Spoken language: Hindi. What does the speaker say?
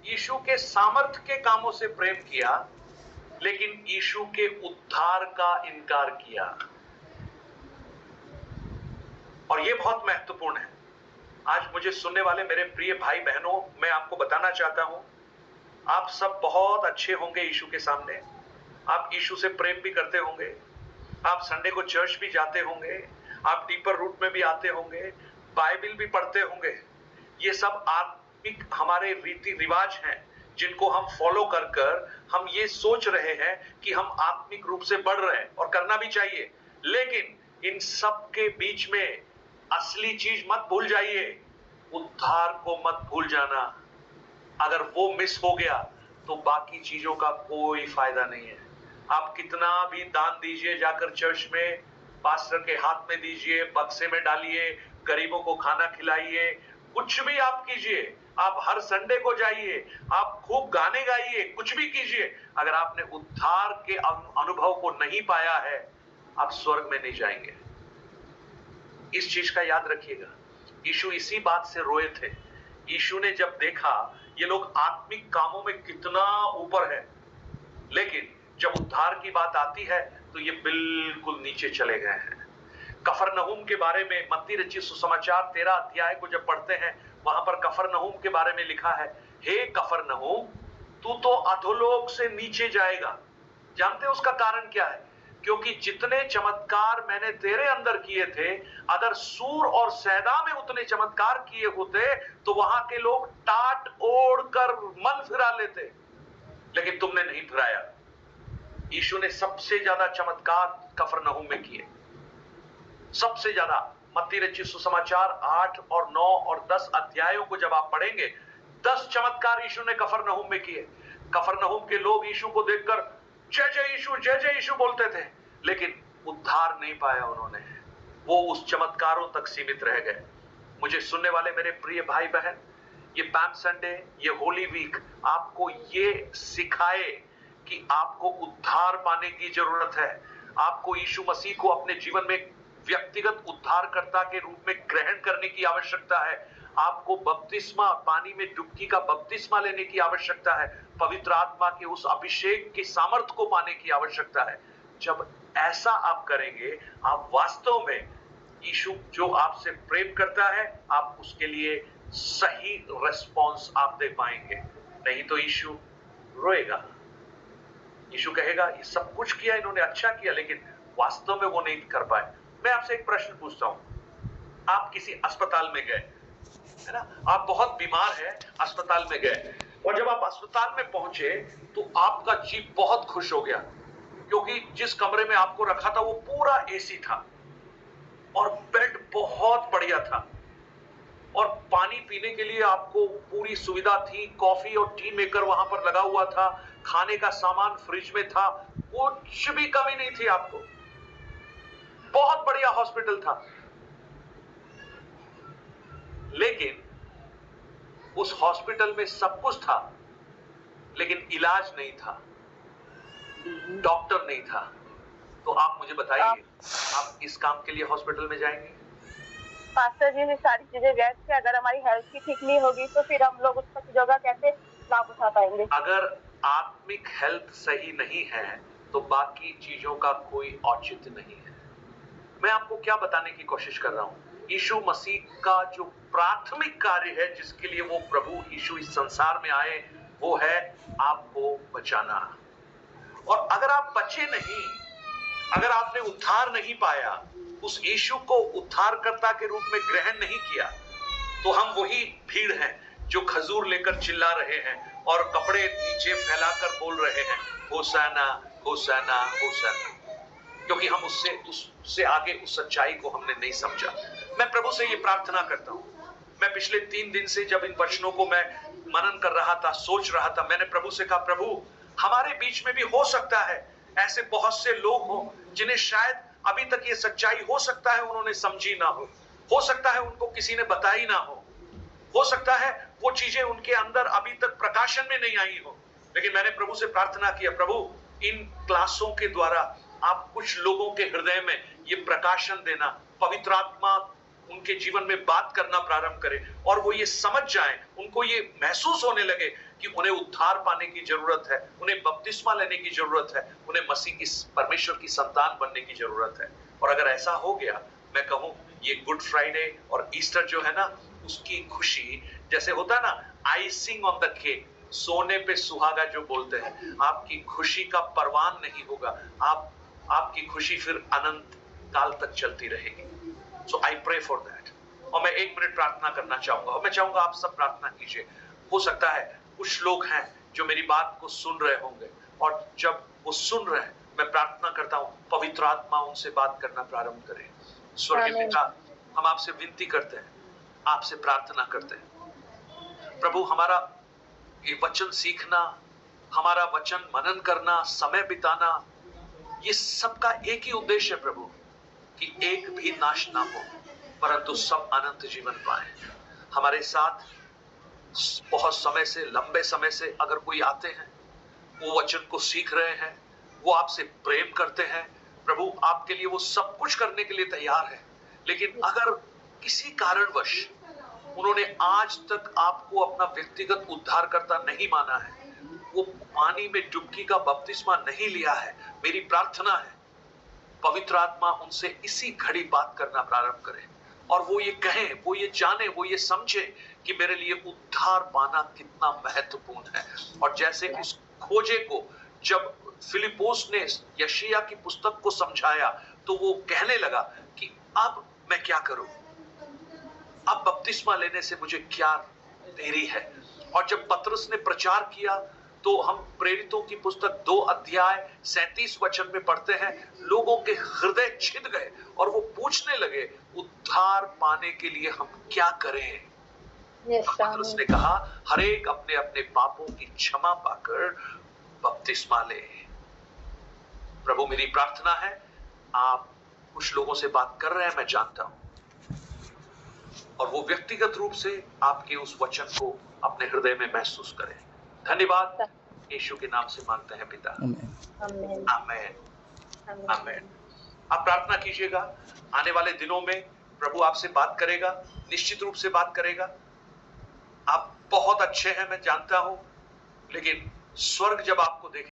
यीशु के सामर्थ के कामों से प्रेम किया, लेकिन यीशु के उद्धार का इनकार किया। और यह बहुत महत्वपूर्ण है। आज मुझे सुनने वाले मेरे प्रिय भाई बहनों, मैं आपको बताना चाहता हूं, आप सब बहुत अच्छे होंगे यीशु के सामने। आप यीशु से प्रेम भी करते होंगे, आप संडे को चर्च भी जाते होंगे, आप डीपर रूट में भी आते होंगे, बाइबल भी पढ़ते होंगे। ये सब आत्मिक हमारे रीति रिवाज हैं जिनको हम फॉलो कर कर हम ये सोच रहे हैं कि हम आत्मिक रूप से बढ़ रहे हैं, और करना भी चाहिए। लेकिन इन सब के बीच में असली चीज मत भूल जाइए, उद्धार को मत भूल जाना। अगर वो मिस हो गया तो बाकी चीजों का कोई फायदा नहीं है। आप कितना भी दान दीजिए, जाकर चर्च में पास्टर के हाथ में दीजिए, बक्से में डालिए, गरीबों को खाना खिलाइए, कुछ भी आप कीजिए, आप हर संडे को जाइए, आप खूब गाने गाइए, कुछ भी कीजिए, अगर आपने उद्धार के अनुभव को नहीं पाया है, आप स्वर्ग में नहीं जाएंगे। इस चीज का याद रखिएगा। यीशु इसी बात से रोए थे। यीशु ने जब देखा ये लोग आत्मिक कामों में कितना ऊपर है, लेकिन जब उद्धार की बात आती है तो ये बिल्कुल नीचे चले गए हैं। कफरनहूम के बारे में मत्ती रचित सुसमाचार 13 अध्याय को जब पढ़ते हैं, वहां पर कफरनहूम के बारे में लिखा है, हे कफरनहूम, तू तो अधोलोक से नीचे जाएगा। जानते हैं उसका कारण क्या है? क्योंकि जितने चमत्कार मैंने तेरे अंदर किए थे, अगर सूर और सैदा में उतने चमत्कार किए होते तो वहां के लोग टाट ओढ़ कर मन फिरा लेते, लेकिन तुमने नहीं फिराया। यीशु ने सबसे ज्यादा चमत्कार कफरनहूम में किए, सबसे ज्यादा। मत्ती रचित सुसमाचार 8 और 9 और 10 अध्यायों को जब आप पढ़ेंगे, 10 चमत्कार यीशु ने कफरनहूम में किए। कफरनहूम के लोग यीशु को देखकर जय जय यीशु बोलते थे, लेकिन उद्धार नहीं पाया उन्होंने। वो उस चमत्कारों तक सीमित रह गए। मुझे सुनने वाले मेरे प्रिय भाई बहन, ये पैम संडे, ये होली वीक आपको ये सिखाए कि आपको उद्धार पाने की जरूरत है। आपको यीशु मसीह को अपने जीवन में व्यक्तिगत उद्धारकर्ता के रूप में ग्रहण करने की आवश्यकता है। आपको बपतिस्मा, पानी में डुबकी का बपतिस्मा लेने की आवश्यकता है। पवित्र आत्मा के उस अभिषेक के सामर्थ्य को पाने की आवश्यकता है। जब ऐसा आप करेंगे, आप वास्तव में यीशु जो आपसे प्रेम करता है, आप उसके लिए सही रिस्पॉन्स आप दे पाएंगे। नहीं तो यीशु रोएगा। यीशु कहेगा ये सब कुछ किया इन्होंने, अच्छा किया, लेकिन वास्तव में वो नहीं कर पाए। मैं आपसे एक प्रश्न पूछता हूं। आप किसी अस्पताल में गए, है ना, आप बहुत बीमार हैं, अस्पताल में गए, और जब आप अस्पताल में पहुंचे तो आपका जी बहुत खुश हो गया, क्योंकि जिस कमरे में आपको रखा था वो पूरा एसी था और बेड बहुत बढ़िया था, और पानी पीने के लिए आपको पूरी सुविधा थी, कॉफी और टी मेकर वहां पर लगा हुआ था, खाने का सामान फ्रिज में था, कुछ भी कमी नहीं थी आपको। बहुत बढ़िया हॉस्पिटल था, लेकिन उस हॉस्पिटल में सब कुछ था, लेकिन इलाज नहीं था, डॉक्टर नहीं था। तो आप मुझे बताइए, आप इस काम के लिए हॉस्पिटल में जाएंगे? पास्टर जी, ये सारी चीजें गैस के अगर हमारी हेल्थ की ठीक नहीं होगी तो फिर हम लोग उसका चीजों का कैसे लाभ उठा पाएंगे? अगर आत्मिक हेल्थ सही नहीं है तो बाकी चीजों का कोई औचित्य नहीं है। मैं आपको क्या बताने की कोशिश कर रहा हूं, यीशु मसीह का जो प्राथमिक कार्य है जिसके लिए वो प्रभु यीशु इस संसार में आए, वो है आपको बचाना। और अगर आप बचे नहीं, अगर आपने उद्धार नहीं पाया, उस यीशु को उद्धारकर्ता के रूप में ग्रहण नहीं किया, तो हम वही भीड़ हैं जो खजूर लेकर चिल्ला रहे हैं और कपड़े नीचे फैलाकर बोल रहे हैं, होसाना होसाना होसाना, क्योंकि हम उससे आगे उस सच्चाई को हमने नहीं समझा। मैं प्रभु से ये प्रार्थना करता हूं। मैं पिछले 3 दिन से जब इन वचनों को मैं मनन कर रहा था, सोच रहा था, मैंने प्रभु से कहा, प्रभु हमारे बीच में भी हो सकता है ऐसे बहुत से लोग हों जिन्हें शायद अभी तक ये सच्चाई हो सकता है उन्होंने समझी ना हो सकता है उनको किसी ने बताई ना हो सकता है वो चीजें उनके अंदर अभी तक प्रकाशन में नहीं आई हो। लेकिन मैंने प्रभु से प्रार्थना किया, प्रभु इन क्लासों के द्वारा आप कुछ लोगों के हृदय में ये प्रकाशन देना, पवित्र आत्मा उनके जीवन में बात करना प्रारंभ करे और वो ये समझ जाएं, उनको ये महसूस होने लगे कि उन्हें उद्धार पाने की जरूरत है, उन्हें बपतिस्मा लेने की जरूरत है, उन्हें मसीह की परमेश्वर की संतान बनने की जरूरत है। और अगर ऐसा हो गया, मैं कहूं ये गुड फ्राइडे और ईस्टर जो है ना, उसकी खुशी जैसे होता है ना आइसिंग ऑन द केक, सोने पे सुहागा जो बोलते हैं, आपकी खुशी का परवान नहीं होगा। आपकी खुशी फिर अनंत काल तक चलती रहेगी। सो आई प्रे फॉर दैट। और मैं 1 मिनट प्रार्थना करना चाहूंगा और मैं चाहूंगा आप सब प्रार्थना कीजिए। हो सकता है कुछ लोग हैं जो मेरी बात को सुन रहे होंगे, और जब वो सुन रहे हैं, मैं प्रार्थना करता हूं पवित्र आत्मा उनसे बात करना प्रारंभ करे। स्वर्गीय पिता, हम आपसे विनती करते हैं, आपसे प्रार्थना करते हैं प्रभु, हमारा ये वचन सीखना, हमारा वचन मनन करना, समय बिताना, ये सबका एक ही उद्देश्य है प्रभु, कि एक भी नाश ना हो परंतु सब अनंत जीवन पाए। हमारे साथ बहुत समय से, लंबे समय से अगर कोई आते हैं, वो वचन को सीख रहे हैं, वो आपसे प्रेम करते हैं प्रभु, आपके लिए वो सब कुछ करने के लिए तैयार है, लेकिन अगर किसी कारणवश उन्होंने आज तक आपको अपना व्यक्तिगत उद्धारकर्ता नहीं माना है, वो पानी में डुबकी का बपतिस्मा नहीं लिया है, मेरी प्रार्थना है पवित्र आत्मा उनसे इसी घड़ी बात करना प्रारंभ करे, और वो ये कहें, वो ये जाने, वो ये समझे कि मेरे लिए उद्धार पाना कितना महत्वपूर्ण है। और जैसे उस खोजे को जब फिलिपोस ने यशायाह की पुस्तक को समझाया, तो वो कहने लगा कि अब मैं क्या करूं, अब बपतिस्मा लेने से मुझे क्या देरी है। और जब पतरस ने प्रचार किया, तो हम प्रेरितों की पुस्तक 2 अध्याय 37 वचन में पढ़ते हैं, लोगों के हृदय छिद गए और वो पूछने लगे उद्धार पाने के लिए हम क्या करें। पतरस ने कहा हर एक अपने अपने पापों की क्षमा पाकर बपतिस्मा ले। प्रभु, मेरी प्रार्थना है, आप कुछ लोगों से बात कर रहे हैं, मैं जानता हूं, और वो व्यक्तिगत रूप से आपके उस वचन को अपने हृदय में महसूस करें। धन्यवाद, यीशु के नाम से मांगते हैं पिता, आमीन आमीन आमीन। आप प्रार्थना कीजिएगा, आने वाले दिनों में प्रभु आपसे बात करेगा, निश्चित रूप से बात करेगा। आप बहुत अच्छे हैं, मैं जानता हूं, लेकिन स्वर्ग जब आपको देखे